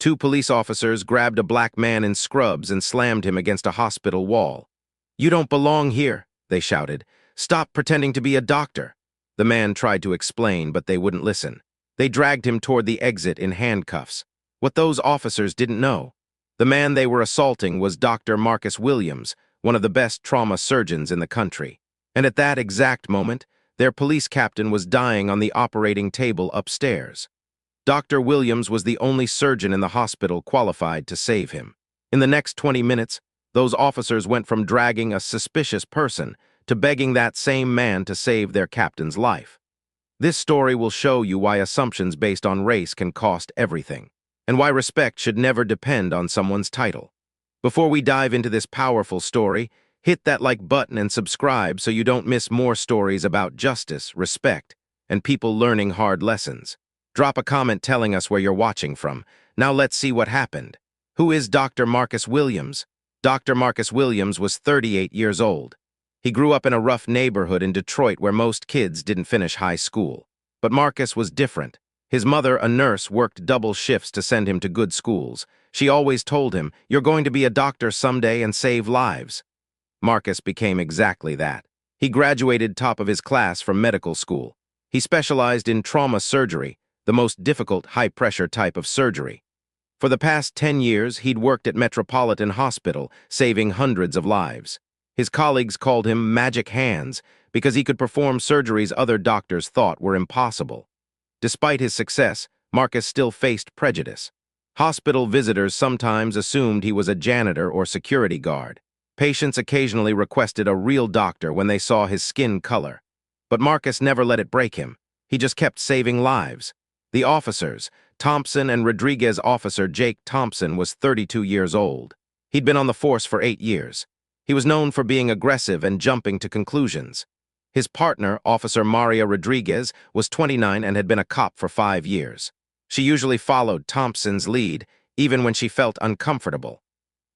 Two police officers grabbed a black man in scrubs and slammed him against a hospital wall. "You don't belong here," they shouted. "Stop pretending to be a doctor." The man tried to explain, but they wouldn't listen. They dragged him toward the exit in handcuffs. What those officers didn't know: the man they were assaulting was Dr. Marcus Williams, one of the best trauma surgeons in the country. And at that exact moment, their police captain was dying on the operating table upstairs. Dr. Williams was the only surgeon in the hospital qualified to save him. In the next 20 minutes, those officers went from dragging a suspicious person to begging that same man to save their captain's life. This story will show you why assumptions based on race can cost everything, and why respect should never depend on someone's title. Before we dive into this powerful story, hit that like button and subscribe so you don't miss more stories about justice, respect, and people learning hard lessons. Drop a comment telling us where you're watching from. Now let's see what happened. Who is Dr. Marcus Williams? Dr. Marcus Williams was 38 years old. He grew up in a rough neighborhood in Detroit where most kids didn't finish high school. But Marcus was different. His mother, a nurse, worked double shifts to send him to good schools. She always told him, "You're going to be a doctor someday and save lives." Marcus became exactly that. He graduated top of his class from medical school. He specialized in trauma surgery, the most difficult high-pressure type of surgery. For the past 10 years, he'd worked at Metropolitan Hospital, saving hundreds of lives. His colleagues called him Magic Hands because he could perform surgeries other doctors thought were impossible. Despite his success, Marcus still faced prejudice. Hospital visitors sometimes assumed he was a janitor or security guard. Patients occasionally requested a real doctor when they saw his skin color. But Marcus never let it break him. He just kept saving lives. The officers, Thompson and Rodriguez. Officer Jake Thompson was 32 years old. He'd been on the force for 8 years. He was known for being aggressive and jumping to conclusions. His partner, Officer Maria Rodriguez, was 29 and had been a cop for 5 years. She usually followed Thompson's lead, even when she felt uncomfortable.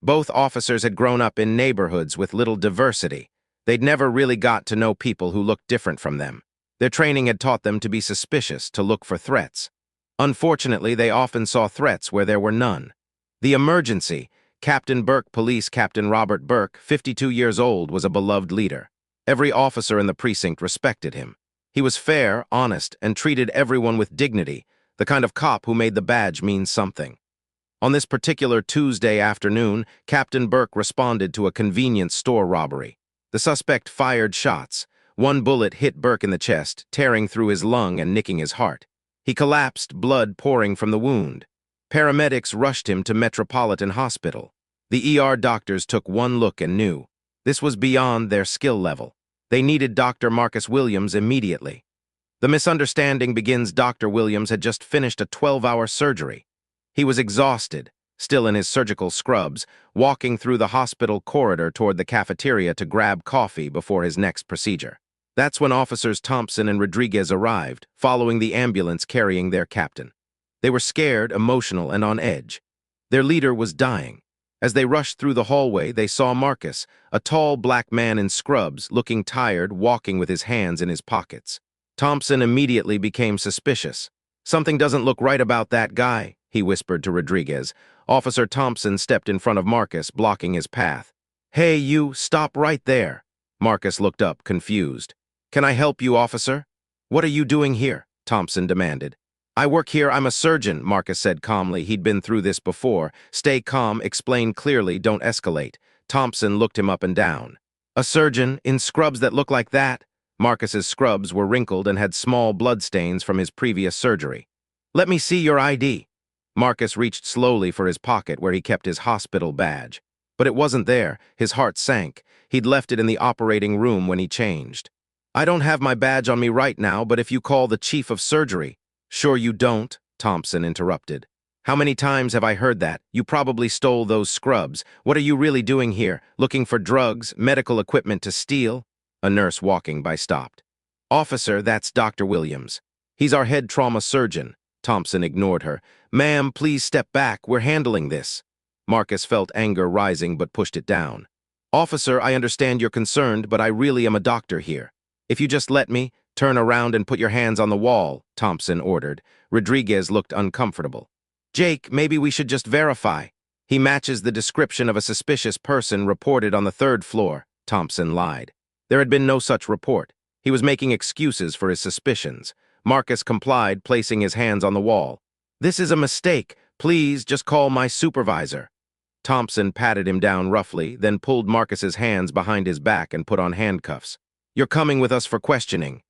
Both officers had grown up in neighborhoods with little diversity. They'd never really got to know people who looked different from them. Their training had taught them to be suspicious, to look for threats. Unfortunately, they often saw threats where there were none. The emergency: Captain Burke, Police Captain Robert Burke, 52 years old, was a beloved leader. Every officer in the precinct respected him. He was fair, honest, and treated everyone with dignity, the kind of cop who made the badge mean something. On this particular Tuesday afternoon, Captain Burke responded to a convenience store robbery. The suspect fired shots. One bullet hit Burke in the chest, tearing through his lung and nicking his heart. He collapsed, blood pouring from the wound. Paramedics rushed him to Metropolitan Hospital. The ER doctors took one look and knew this was beyond their skill level. They needed Dr. Marcus Williams immediately. The misunderstanding begins. Dr. Williams had just finished a 12-hour surgery. He was exhausted, still in his surgical scrubs, walking through the hospital corridor toward the cafeteria to grab coffee before his next procedure. That's when Officers Thompson and Rodriguez arrived, following the ambulance carrying their captain. They were scared, emotional, and on edge. Their leader was dying. As they rushed through the hallway, they saw Marcus, a tall black man in scrubs, looking tired, walking with his hands in his pockets. Thompson immediately became suspicious. "Something doesn't look right about that guy," he whispered to Rodriguez. Officer Thompson stepped in front of Marcus, blocking his path. "Hey, you, stop right there." Marcus looked up, confused. "Can I help you, officer?" "What are you doing here?" Thompson demanded. "I work here, I'm a surgeon," Marcus said calmly. He'd been through this before. "Stay calm, explain clearly, don't escalate." Thompson looked him up and down. "A surgeon, in scrubs that look like that?" Marcus's scrubs were wrinkled and had small bloodstains from his previous surgery. "Let me see your ID." Marcus reached slowly for his pocket where he kept his hospital badge. But it wasn't there. His heart sank. He'd left it in the operating room when he changed. "I don't have my badge on me right now, but if you call the chief of surgery." "Sure you don't," Thompson interrupted. "How many times have I heard that? You probably stole those scrubs. What are you really doing here? Looking for drugs, medical equipment to steal?" A nurse walking by stopped. "Officer, that's Dr. Williams. He's our head trauma surgeon." Thompson ignored her. "Ma'am, please step back. We're handling this." Marcus felt anger rising but pushed it down. "Officer, I understand you're concerned, but I really am a doctor here. If you just let me, turn around and put your hands on the wall," Thompson ordered. Rodriguez looked uncomfortable. Jake, maybe we should just verify. He matches the description of a suspicious person reported on the third floor, Thompson lied. There had been no such report. He was making excuses for his suspicions. Marcus complied, placing his hands on the wall. This is a mistake. Please just call my supervisor. Thompson patted him down roughly, then pulled Marcus's hands behind his back and put on handcuffs. You're coming with us for questioning.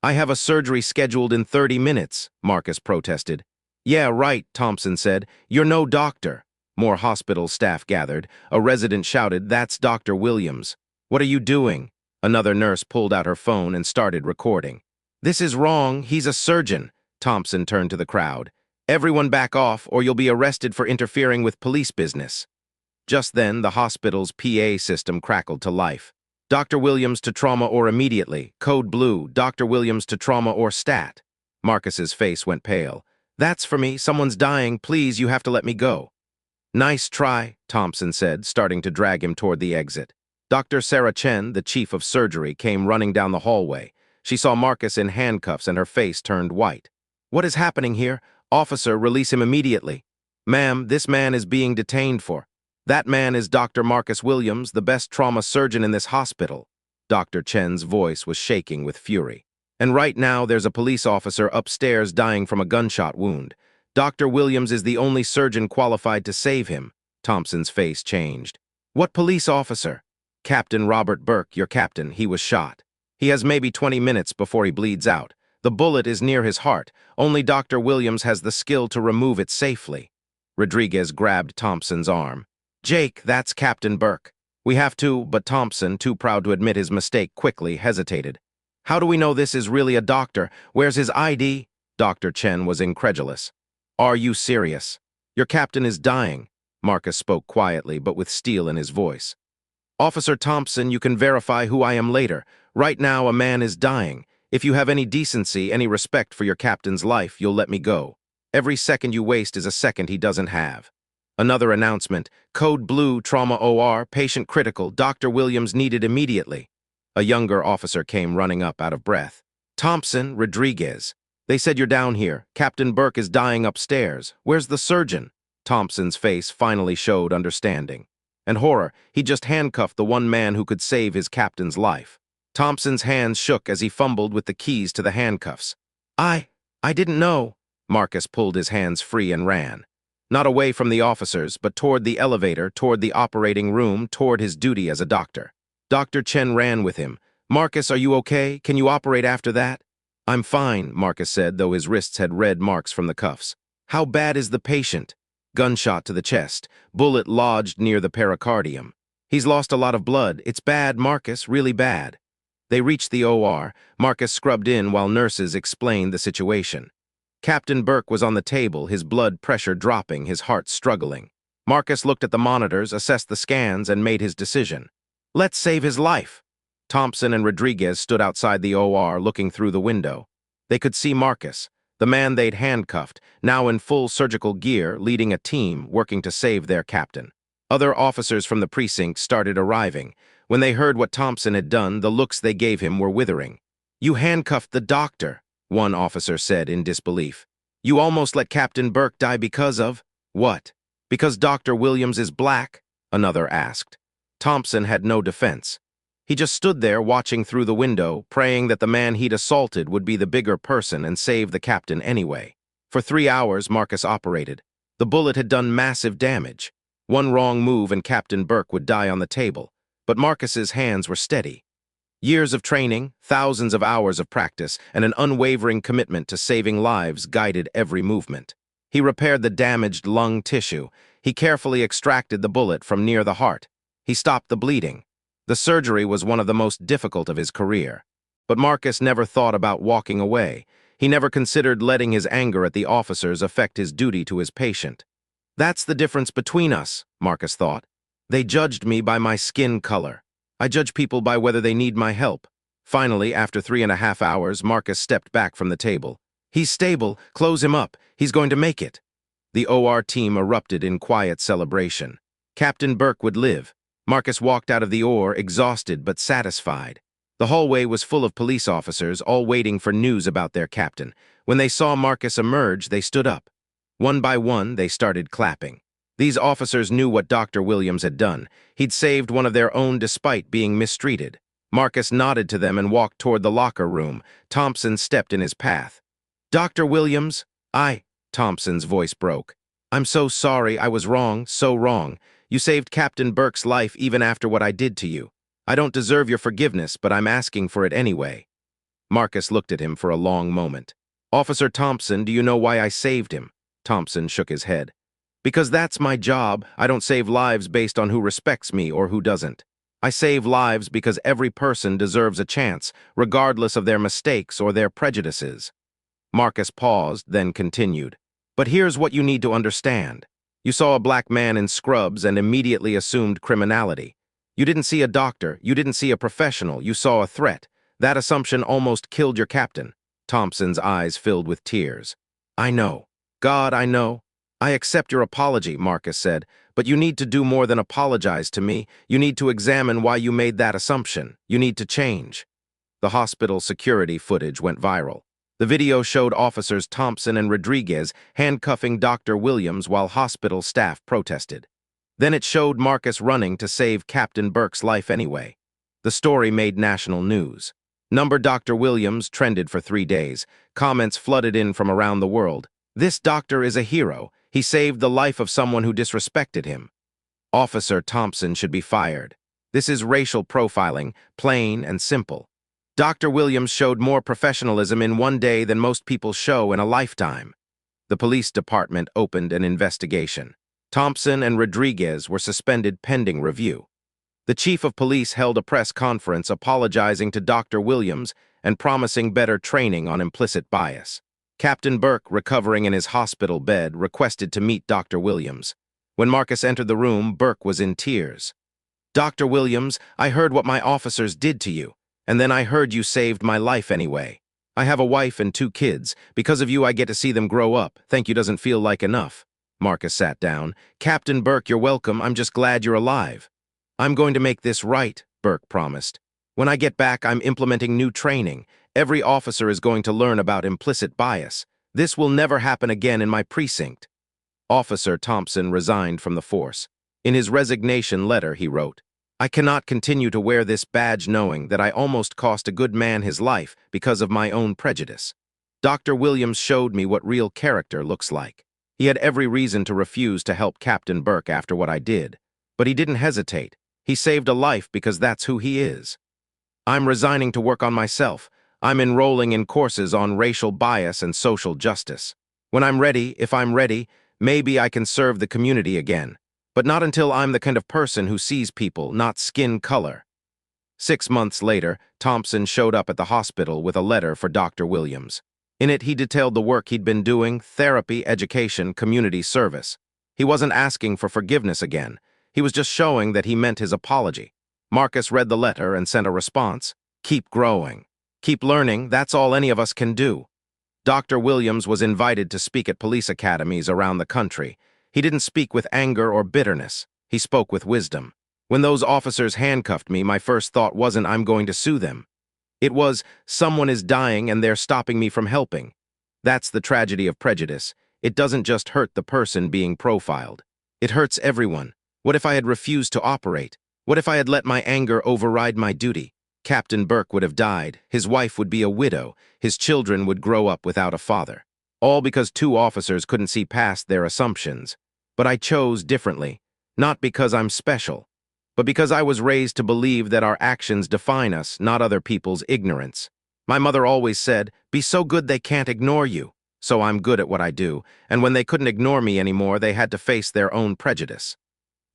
I have a surgery scheduled in 30 minutes, Marcus protested. Yeah, right, Thompson said. You're no doctor. More hospital staff gathered. A resident shouted, That's Dr. Williams. What are you doing? Another nurse pulled out her phone and started recording. This is wrong. He's a surgeon. Thompson turned to the crowd. Everyone back off or you'll be arrested for interfering with police business. Just then, the hospital's PA system crackled to life. Dr. Williams to trauma or immediately. Code blue. Dr. Williams to trauma or stat. Marcus's face went pale. That's for me. Someone's dying. Please, you have to let me go. Nice try, Thompson said, starting to drag him toward the exit. Dr. Sarah Chen, the chief of surgery, came running down the hallway. She saw Marcus in handcuffs and her face turned white. What is happening here? Officer, release him immediately. Ma'am, this man is being detained for. That man is Dr. Marcus Williams, the best trauma surgeon in this hospital. Dr. Chen's voice was shaking with fury. And right now there's a police officer upstairs dying from a gunshot wound. Dr. Williams is the only surgeon qualified to save him. Thompson's face changed. What police officer? Captain Robert Burke, your captain. He was shot. He has maybe 20 minutes before he bleeds out. The bullet is near his heart. Only Dr. Williams has the skill to remove it safely. Rodriguez grabbed Thompson's arm. Jake, that's Captain Burke. We have to, but Thompson, too proud to admit his mistake, quickly hesitated. How do we know this is really a doctor? Where's his ID? Dr. Chen was incredulous. Are you serious? Your captain is dying. Marcus spoke quietly, but with steel in his voice. Officer Thompson, you can verify who I am later. Right now, a man is dying. If you have any decency, any respect for your captain's life, you'll let me go. Every second you waste is a second he doesn't have. Another announcement. Code blue, trauma OR, patient critical, Dr. Williams needed immediately. A younger officer came running up out of breath. Thompson, Rodriguez. They said you're down here. Captain Burke is dying upstairs. Where's the surgeon? Thompson's face finally showed understanding. And horror, he just handcuffed the one man who could save his captain's life. Thompson's hands shook as he fumbled with the keys to the handcuffs. I didn't know. Marcus pulled his hands free and ran. Not away from the officers, but toward the elevator, toward the operating room, toward his duty as a doctor. Dr. Chen ran with him. Marcus, are you okay? Can you operate after that? I'm fine, Marcus said, though his wrists had red marks from the cuffs. How bad is the patient? Gunshot to the chest, bullet lodged near the pericardium. He's lost a lot of blood. It's bad, Marcus, really bad. They reached the OR. Marcus scrubbed in while nurses explained the situation. Captain Burke was on the table, his blood pressure dropping, his heart struggling. Marcus looked at the monitors, assessed the scans, and made his decision. Let's save his life. Thompson and Rodriguez stood outside the OR, looking through the window. They could see Marcus, the man they'd handcuffed, now in full surgical gear, leading a team working to save their captain. Other officers from the precinct started arriving. When they heard what Thompson had done, the looks they gave him were withering. You handcuffed the doctor, one officer said in disbelief. You almost let Captain Burke die because of... What? Because Dr. Williams is black? Another asked. Thompson had no defense. He just stood there watching through the window, praying that the man he'd assaulted would be the bigger person and save the captain anyway. For 3 hours, Marcus operated. The bullet had done massive damage. One wrong move and Captain Burke would die on the table. But Marcus's hands were steady. Years of training, thousands of hours of practice, and an unwavering commitment to saving lives guided every movement. He repaired the damaged lung tissue. He carefully extracted the bullet from near the heart. He stopped the bleeding. The surgery was one of the most difficult of his career. But Marcus never thought about walking away. He never considered letting his anger at the officers affect his duty to his patient. That's the difference between us, Marcus thought. They judged me by my skin color. I judge people by whether they need my help. Finally, after 3.5 hours, Marcus stepped back from the table. He's stable. Close him up. He's going to make it. The OR team erupted in quiet celebration. Captain Burke would live. Marcus walked out of the OR, exhausted but satisfied. The hallway was full of police officers, all waiting for news about their captain. When they saw Marcus emerge, they stood up. One by one, they started clapping. These officers knew what Dr. Williams had done. He'd saved one of their own despite being mistreated. Marcus nodded to them and walked toward the locker room. Thompson stepped in his path. "Dr. Williams?" Thompson's voice broke. "I'm so sorry. I was wrong, so wrong. You saved Captain Burke's life even after what I did to you. I don't deserve your forgiveness, but I'm asking for it anyway." Marcus looked at him for a long moment. "Officer Thompson, do you know why I saved him?" Thompson shook his head. "Because that's my job. I don't save lives based on who respects me or who doesn't. I save lives because every person deserves a chance, regardless of their mistakes or their prejudices." Marcus paused, then continued. "But here's what you need to understand. You saw a black man in scrubs and immediately assumed criminality. You didn't see a doctor, you didn't see a professional, you saw a threat. That assumption almost killed your captain." Thompson's eyes filled with tears. "I know. God, I know. I accept your apology," Marcus said, "but you need to do more than apologize to me. You need to examine why you made that assumption. You need to change." The hospital security footage went viral. The video showed officers Thompson and Rodriguez handcuffing Dr. Williams while hospital staff protested. Then it showed Marcus running to save Captain Burke's life anyway. The story made national news. Dr. Williams trended for 3 days. Comments flooded in from around the world. "This doctor is a hero. He saved the life of someone who disrespected him." "Officer Thompson should be fired. This is racial profiling, plain and simple." Dr. Williams showed more professionalism in 1 day than most people show in a lifetime. The police department opened an investigation. Thompson and Rodriguez were suspended pending review. The chief of police held a press conference apologizing to Dr. Williams and promising better training on implicit bias. Captain Burke, recovering in his hospital bed, requested to meet Dr. Williams. When Marcus entered the room, Burke was in tears. "Dr. Williams, I heard what my officers did to you, and then I heard you saved my life anyway. I have a wife and 2 kids. Because of you, I get to see them grow up. Thank you doesn't feel like enough." Marcus sat down. "Captain Burke, you're welcome. I'm just glad you're alive." "I'm going to make this right," Burke promised. "When I get back, I'm implementing new training. Every officer is going to learn about implicit bias. This will never happen again in my precinct." Officer Thompson resigned from the force. In his resignation letter, he wrote, "I cannot continue to wear this badge knowing that I almost cost a good man his life because of my own prejudice. Dr. Williams showed me what real character looks like. He had every reason to refuse to help Captain Burke after what I did. But he didn't hesitate. He saved a life because that's who he is. I'm resigning to work on myself. I'm enrolling in courses on racial bias and social justice. When I'm ready, if I'm ready, maybe I can serve the community again. But not until I'm the kind of person who sees people, not skin color." 6 months later, Thompson showed up at the hospital with a letter for Dr. Williams. In it, he detailed the work he'd been doing: therapy, education, community service. He wasn't asking for forgiveness again. He was just showing that he meant his apology. Marcus read the letter and sent a response. "Keep growing. Keep learning. That's all any of us can do." Dr. Williams was invited to speak at police academies around the country. He didn't speak with anger or bitterness. He spoke with wisdom. "When those officers handcuffed me, my first thought wasn't I'm going to sue them. It was, someone is dying and they're stopping me from helping." That's the tragedy of prejudice. It doesn't just hurt the person being profiled. It hurts everyone. What if I had refused to operate? What if I had let my anger override my duty? Captain Burke would have died. His wife would be a widow. His children would grow up without a father. All because 2 officers couldn't see past their assumptions. But I chose differently. Not because I'm special, but because I was raised to believe that our actions define us, not other people's ignorance. My mother always said, "Be so good they can't ignore you." So I'm good at what I do, and when they couldn't ignore me anymore, they had to face their own prejudice.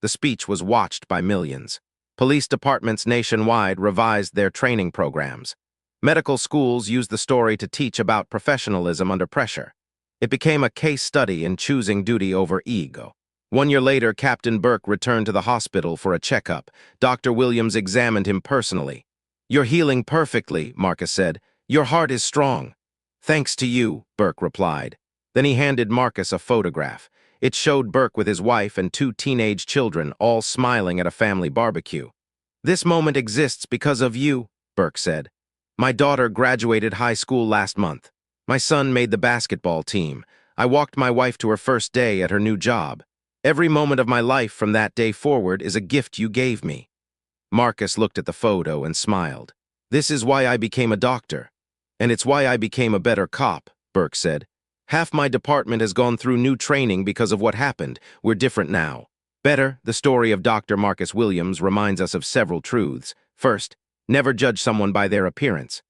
The speech was watched by millions. Police departments nationwide revised their training programs. Medical schools used the story to teach about professionalism under pressure. It became a case study in choosing duty over ego. 1 year later, Captain Burke returned to the hospital for a checkup. Dr. Williams examined him personally. "You're healing perfectly," Marcus said. "Your heart is strong." "Thanks to you," Burke replied. Then he handed Marcus a photograph. It showed Burke with his wife and 2 teenage children, all smiling at a family barbecue. "This moment exists because of you," Burke said. "My daughter graduated high school last month. My son made the basketball team. I walked my wife to her first day at her new job. Every moment of my life from that day forward is a gift you gave me." Marcus looked at the photo and smiled. "This is why I became a doctor. And it's why I became a better cop," Burke said. "Half my department has gone through new training because of what happened. We're different now." Better, the story of Dr. Marcus Williams reminds us of several truths. First, never judge someone by their appearance.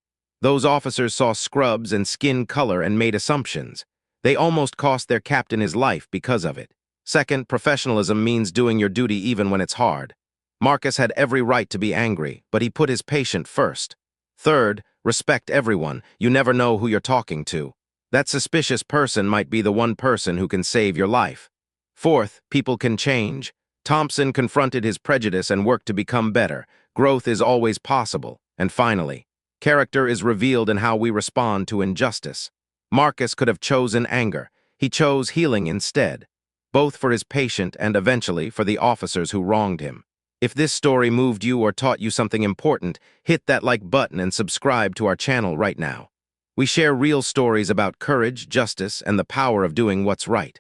Those officers saw scrubs and skin color and made assumptions. They almost cost their captain his life because of it. Second, professionalism means doing your duty even when it's hard. Marcus had every right to be angry, but he put his patient first. Third, respect everyone. You never know who you're talking to. That suspicious person might be the one person who can save your life. Fourth, people can change. Thompson confronted his prejudice and worked to become better. Growth is always possible. And finally, character is revealed in how we respond to injustice. Marcus could have chosen anger. He chose healing instead, both for his patient and eventually for the officers who wronged him. If this story moved you or taught you something important, hit that like button and subscribe to our channel right now. We share real stories about courage, justice, and the power of doing what's right.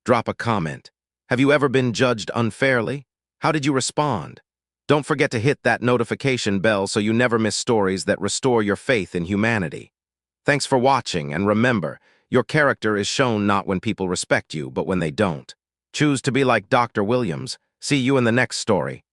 Drop a comment. Have you ever been judged unfairly? How did you respond? Don't forget to hit that notification bell so you never miss stories that restore your faith in humanity. Thanks for watching, and remember, your character is shown not when people respect you, but when they don't. Choose to be like Dr. Williams. See you in the next story.